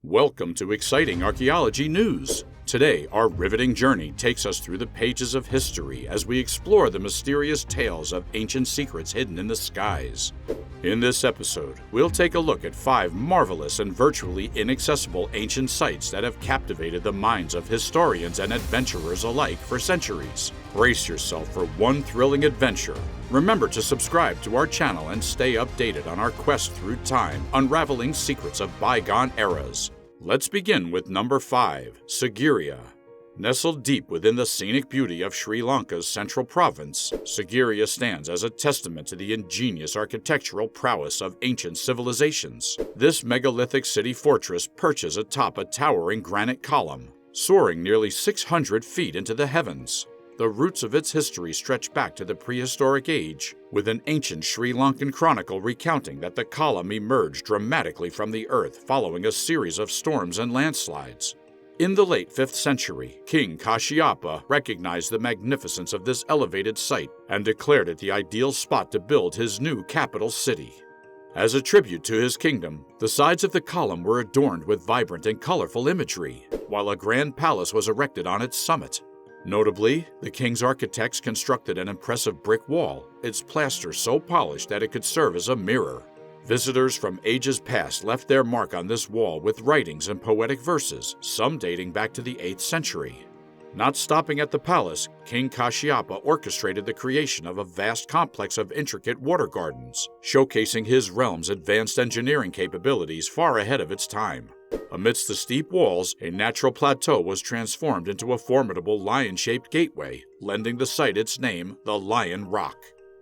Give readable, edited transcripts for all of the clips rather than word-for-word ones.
Welcome to exciting archaeology news. Today, our riveting journey takes us through the pages of history as we explore the mysterious tales of ancient secrets hidden in the skies. In this episode, we'll take a look at 5 marvelous and virtually inaccessible ancient sites that have captivated the minds of historians and adventurers alike for centuries. Brace yourself for one thrilling adventure. Remember to subscribe to our channel and stay updated on our quest through time, unraveling secrets of bygone eras. Let's begin with number 5, Sigiriya. Nestled deep within the scenic beauty of Sri Lanka's central province, Sigiriya stands as a testament to the ingenious architectural prowess of ancient civilizations. This megalithic city fortress perches atop a towering granite column, soaring nearly 600 feet into the heavens. The roots of its history stretch back to the prehistoric age, with an ancient Sri Lankan chronicle recounting that the column emerged dramatically from the earth following a series of storms and landslides. In the late 5th century, King Kashyapa recognized the magnificence of this elevated site and declared it the ideal spot to build his new capital city. As a tribute to his kingdom, the sides of the column were adorned with vibrant and colorful imagery, while a grand palace was erected on its summit. Notably, the king's architects constructed an impressive brick wall, its plaster so polished that it could serve as a mirror. Visitors from ages past left their mark on this wall with writings and poetic verses, some dating back to the 8th century. Not stopping at the palace, King Kashyapa orchestrated the creation of a vast complex of intricate water gardens, showcasing his realm's advanced engineering capabilities far ahead of its time. Amidst the steep walls, a natural plateau was transformed into a formidable lion-shaped gateway, lending the site its name, the Lion Rock.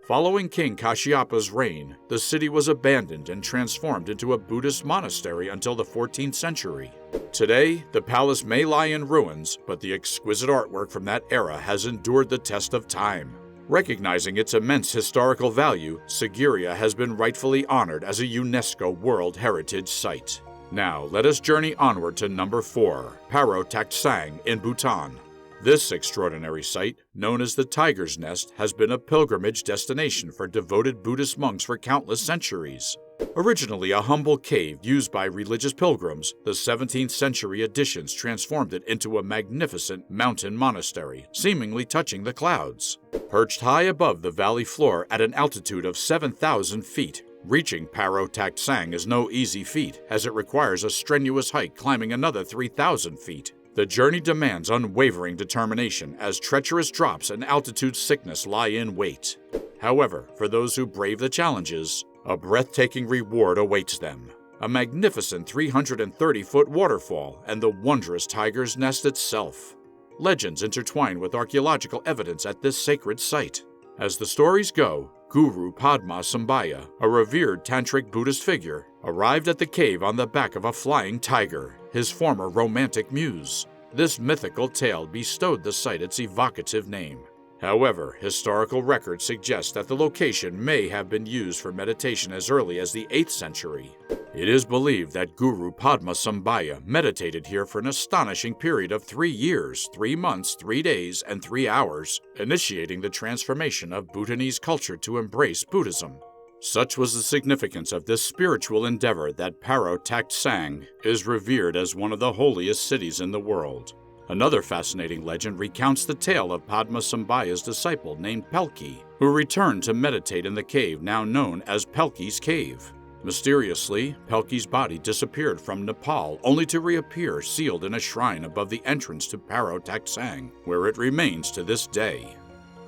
Following King Kashyapa's reign, the city was abandoned and transformed into a Buddhist monastery until the 14th century. Today, the palace may lie in ruins, but the exquisite artwork from that era has endured the test of time. Recognizing its immense historical value, Sigiriya has been rightfully honored as a UNESCO World Heritage Site. Now, let us journey onward to number 4, Paro Taktsang in Bhutan. This extraordinary site, known as the Tiger's Nest, has been a pilgrimage destination for devoted Buddhist monks for countless centuries. Originally a humble cave used by religious pilgrims, the 17th century additions transformed it into a magnificent mountain monastery, seemingly touching the clouds. Perched high above the valley floor at an altitude of 7,000 feet, reaching Paro Taktsang is no easy feat, as it requires a strenuous hike climbing another 3,000 feet. The journey demands unwavering determination as treacherous drops and altitude sickness lie in wait. However, for those who brave the challenges, a breathtaking reward awaits them. A magnificent 330-foot waterfall and the wondrous Tiger's Nest itself. Legends intertwine with archaeological evidence at this sacred site. As the stories go, Guru Padma Sambhaya, a revered tantric Buddhist figure, arrived at the cave on the back of a flying tiger, his former romantic muse. This mythical tale bestowed the site its evocative name. However, historical records suggest that the location may have been used for meditation as early as the 8th century. It is believed that Guru Padma Sambhaya meditated here for an astonishing period of 3 years, 3 months, 3 days, and 3 hours, initiating the transformation of Bhutanese culture to embrace Buddhism. Such was the significance of this spiritual endeavor that Paro Taktsang is revered as one of the holiest cities in the world. Another fascinating legend recounts the tale of Padma Sambhaya's disciple named Pelki, who returned to meditate in the cave now known as Pelki's Cave. Mysteriously, Pelki's body disappeared from Nepal only to reappear sealed in a shrine above the entrance to Paro Taktsang, where it remains to this day.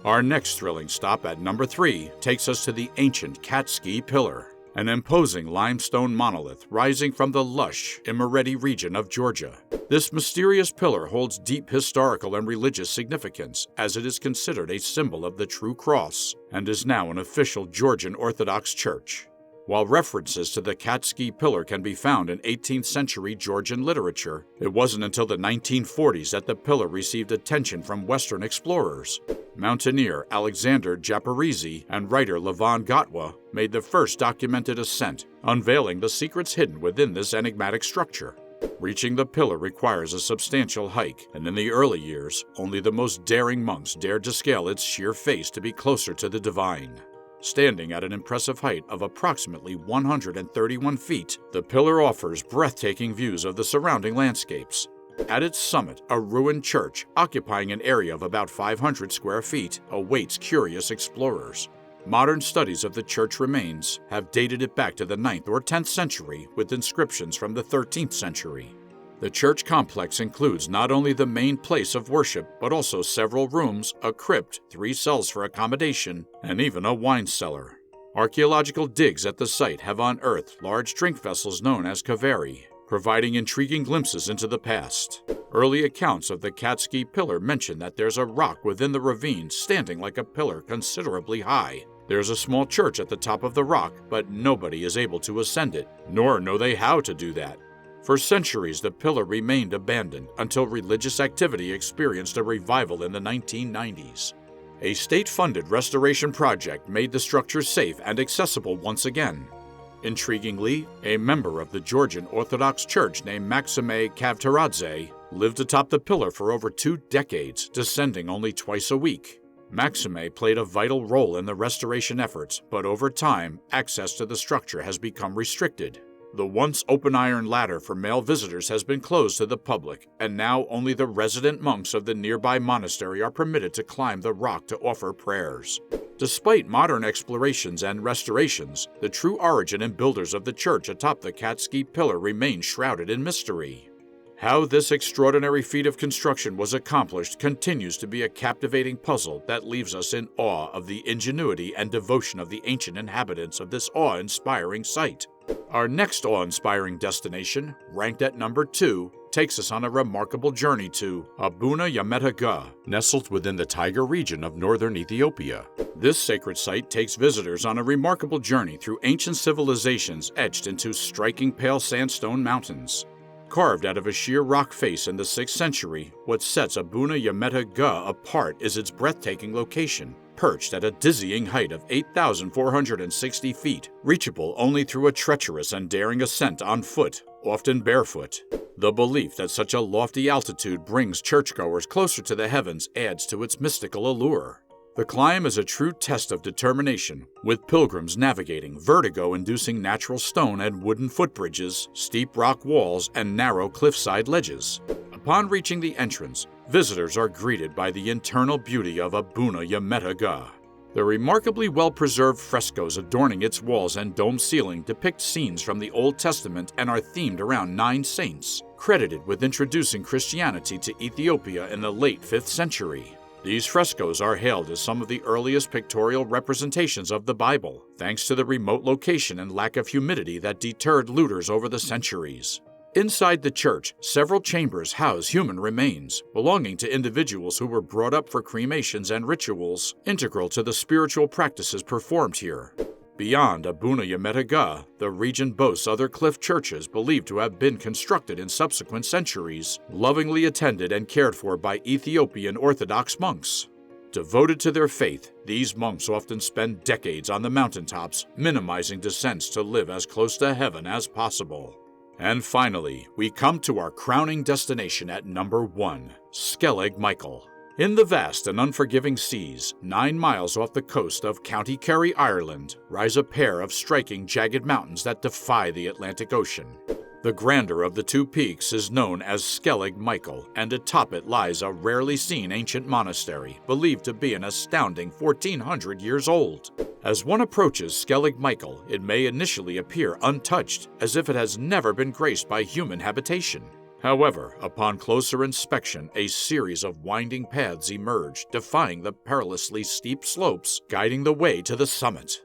Our next thrilling stop at number 3 takes us to the ancient Katskhi Pillar, an imposing limestone monolith rising from the lush Imereti region of Georgia. This mysterious pillar holds deep historical and religious significance, as it is considered a symbol of the true cross and is now an official Georgian Orthodox church. While references to the Katskhi Pillar can be found in 18th century Georgian literature, it wasn't until the 1940s that the pillar received attention from Western explorers. Mountaineer Alexander Japarizi and writer Levon Gatwa made the first documented ascent, unveiling the secrets hidden within this enigmatic structure. Reaching the pillar requires a substantial hike, and in the early years, only the most daring monks dared to scale its sheer face to be closer to the divine. Standing at an impressive height of approximately 131 feet, the pillar offers breathtaking views of the surrounding landscapes. At its summit, a ruined church, occupying an area of about 500 square feet, awaits curious explorers. Modern studies of the church remains have dated it back to the 9th or 10th century with inscriptions from the 13th century. The church complex includes not only the main place of worship, but also several rooms, a crypt, 3 cells for accommodation, and even a wine cellar. Archaeological digs at the site have unearthed large drink vessels known as kaveri, providing intriguing glimpses into the past. Early accounts of the Katskhi Pillar mention that there's a rock within the ravine standing like a pillar considerably high. There's a small church at the top of the rock, but nobody is able to ascend it, nor know they how to do that. For centuries, the pillar remained abandoned until religious activity experienced a revival in the 1990s. A state-funded restoration project made the structure safe and accessible once again. Intriguingly, a member of the Georgian Orthodox Church named Maxime Kavtaradze lived atop the pillar for over 2 decades, descending only twice a week. Maxime played a vital role in the restoration efforts, but over time, access to the structure has become restricted. The once open iron ladder for male visitors has been closed to the public, and now only the resident monks of the nearby monastery are permitted to climb the rock to offer prayers. Despite modern explorations and restorations, the true origin and builders of the church atop the Katskhi Pillar remain shrouded in mystery. How this extraordinary feat of construction was accomplished continues to be a captivating puzzle that leaves us in awe of the ingenuity and devotion of the ancient inhabitants of this awe-inspiring site. Our next awe-inspiring destination, ranked at number 2, takes us on a remarkable journey to Abuna Yemata Guh, nestled within the Tiger region of northern Ethiopia. This sacred site takes visitors on a remarkable journey through ancient civilizations etched into striking pale sandstone mountains. Carved out of a sheer rock face in the 6th century, what sets Abuna Yemata Guh apart is its breathtaking location, perched at a dizzying height of 8,460 feet, reachable only through a treacherous and daring ascent on foot, often barefoot. The belief that such a lofty altitude brings churchgoers closer to the heavens adds to its mystical allure. The climb is a true test of determination, with pilgrims navigating vertigo-inducing natural stone and wooden footbridges, steep rock walls, and narrow cliffside ledges. Upon reaching the entrance, visitors are greeted by the internal beauty of Abuna Yemata Guh. The remarkably well-preserved frescoes adorning its walls and dome ceiling depict scenes from the Old Testament and are themed around 9 saints, credited with introducing Christianity to Ethiopia in the late 5th century. These frescoes are hailed as some of the earliest pictorial representations of the Bible, thanks to the remote location and lack of humidity that deterred looters over the centuries. Inside the church, several chambers house human remains, belonging to individuals who were brought up for cremations and rituals integral to the spiritual practices performed here. Beyond Abuna Yemata Guh, the region boasts other cliff churches believed to have been constructed in subsequent centuries, lovingly attended and cared for by Ethiopian Orthodox monks. Devoted to their faith, these monks often spend decades on the mountaintops, minimizing descents to live as close to heaven as possible. And finally, we come to our crowning destination at number 1, Skellig Michael. In the vast and unforgiving seas, 9 miles off the coast of County Kerry, Ireland, rise a pair of striking jagged mountains that defy the Atlantic Ocean. The grander of the 2 peaks is known as Skellig Michael, and atop it lies a rarely seen ancient monastery, believed to be an astounding 1,400 years old. As one approaches Skellig Michael, it may initially appear untouched, as if it has never been graced by human habitation. However, upon closer inspection, a series of winding paths emerge, defying the perilously steep slopes, guiding the way to the summit.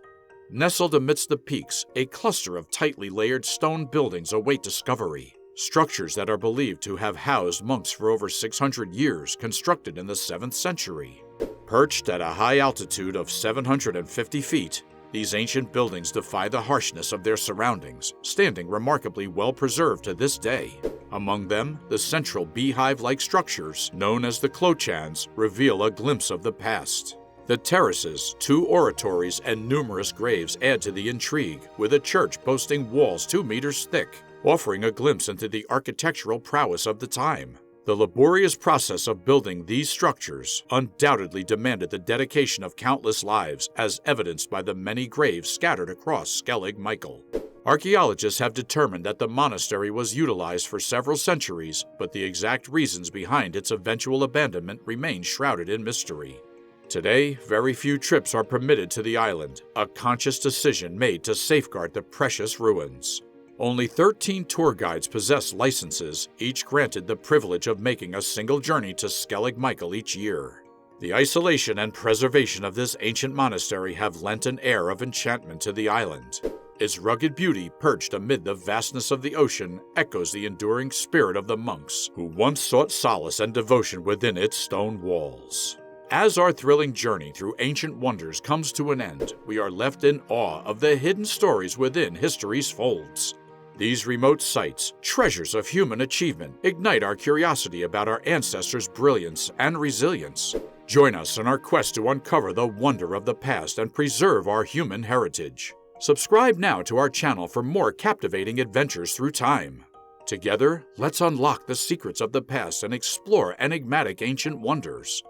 Nestled amidst the peaks, a cluster of tightly layered stone buildings await discovery. Structures that are believed to have housed monks for over 600 years, constructed in the 7th century. Perched at a high altitude of 750 feet, these ancient buildings defy the harshness of their surroundings, standing remarkably well preserved to this day. Among them, the central beehive-like structures, known as the klochans, reveal a glimpse of the past. The terraces, 2 oratories, and numerous graves add to the intrigue, with a church boasting walls 2 meters thick, offering a glimpse into the architectural prowess of the time. The laborious process of building these structures undoubtedly demanded the dedication of countless lives, as evidenced by the many graves scattered across Skellig Michael. Archaeologists have determined that the monastery was utilized for several centuries, but the exact reasons behind its eventual abandonment remain shrouded in mystery. Today, very few trips are permitted to the island, a conscious decision made to safeguard the precious ruins. Only 13 tour guides possess licenses, each granted the privilege of making a single journey to Skellig Michael each year. The isolation and preservation of this ancient monastery have lent an air of enchantment to the island. Its rugged beauty, perched amid the vastness of the ocean, echoes the enduring spirit of the monks who once sought solace and devotion within its stone walls. As our thrilling journey through ancient wonders comes to an end, we are left in awe of the hidden stories within history's folds. These remote sites, treasures of human achievement, ignite our curiosity about our ancestors' brilliance and resilience. Join us in our quest to uncover the wonder of the past and preserve our human heritage. Subscribe now to our channel for more captivating adventures through time. Together, let's unlock the secrets of the past and explore enigmatic ancient wonders.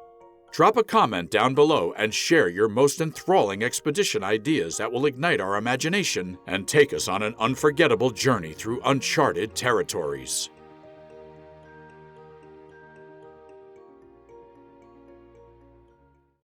Drop a comment down below and share your most enthralling expedition ideas that will ignite our imagination and take us on an unforgettable journey through uncharted territories.